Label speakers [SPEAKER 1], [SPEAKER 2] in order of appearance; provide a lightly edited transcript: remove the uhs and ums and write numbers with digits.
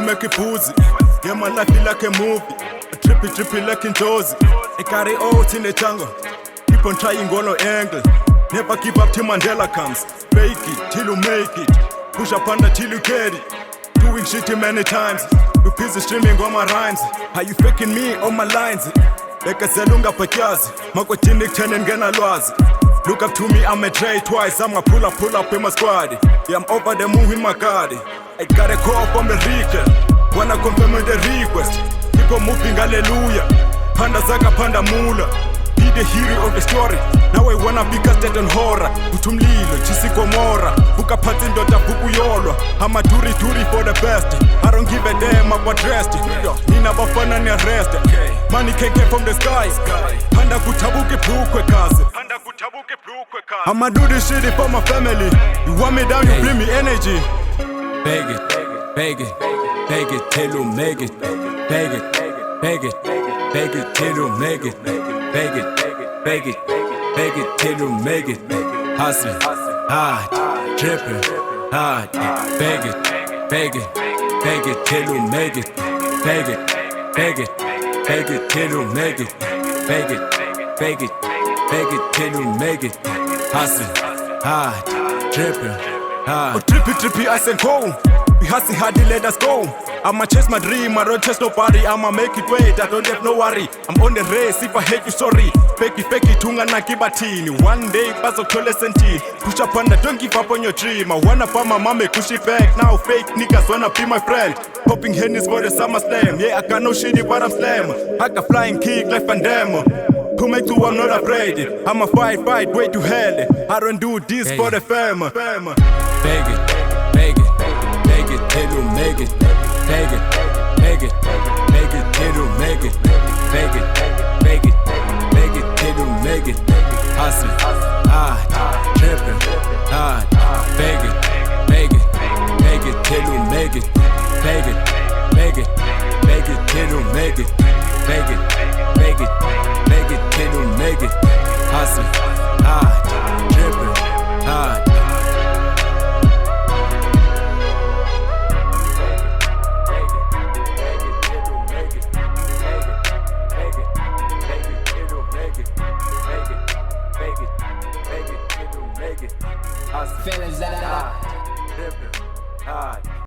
[SPEAKER 1] make it boozy. Yeah, my life feel like a movie. A trippy like in Josie. I carry out in the jungle. Keep on trying on no angle. Never give up till Mandela comes. Fake it till you make it. Push up under till you get it. Doing shit many times. You busy streaming on my rhymes. Are you faking me on my lines? Bekazela ungabhatyazi makwethini kuthene ngena lwazi. Look up to me, I'm a Dre twice. I'ma pull up in my squad. Yeah, I'm over the moon with my God. I got a call from the Rica. Wanna confirm the request. Keep on moving, hallelujah. Panda Zaka, Panda Mula. Be the hero of the story. Now I wanna be casted on horror. Utumlilo, Chisikomora. Buka patin dota buku yolo. I'm a turi for the best. I don't give a damn about dressed. Nina bafana ni arrested. Money can't get from the sky. Panda kutabuke plukwe kazi. I'ma do this shit for my family. You want me down, you bring me energy.
[SPEAKER 2] Beg it till you make it. Beg it till you make it. Beg it till you make it. Hustling hard, dripping hard. Beg it till you make it. Beg it till you make it. Beg it till you make it. Hustling hard, dripping hard.
[SPEAKER 1] Oh, trippy, I said go. We hustle hard, let us go. I'ma chase my dream, I don't chase nobody. I'ma make it wait, I don't have no worry. I'm on the race, if I hate you, sorry. Fake it, tunga na kibatini. One day, bazo kole senti. Push up on don't give up on your dream. I wanna find my mama, push it back. Now fake niggas wanna be my friend. Popping hennies for the summer slam. Yeah, I got no shitty, but I'm slam. I got flying kick like Van Damme. To make two, I'm not afraid. I'ma fight, way to hell. I don't do this for the fam.
[SPEAKER 2] Beg it till you make it. Beg it till you make it. Beg it till you make it. Hustling hard, dripping hard. Beg it till you make it. Beg it till you make it. Beg it till you make it. Hustling hard, dripping hard.
[SPEAKER 3] Feelings that I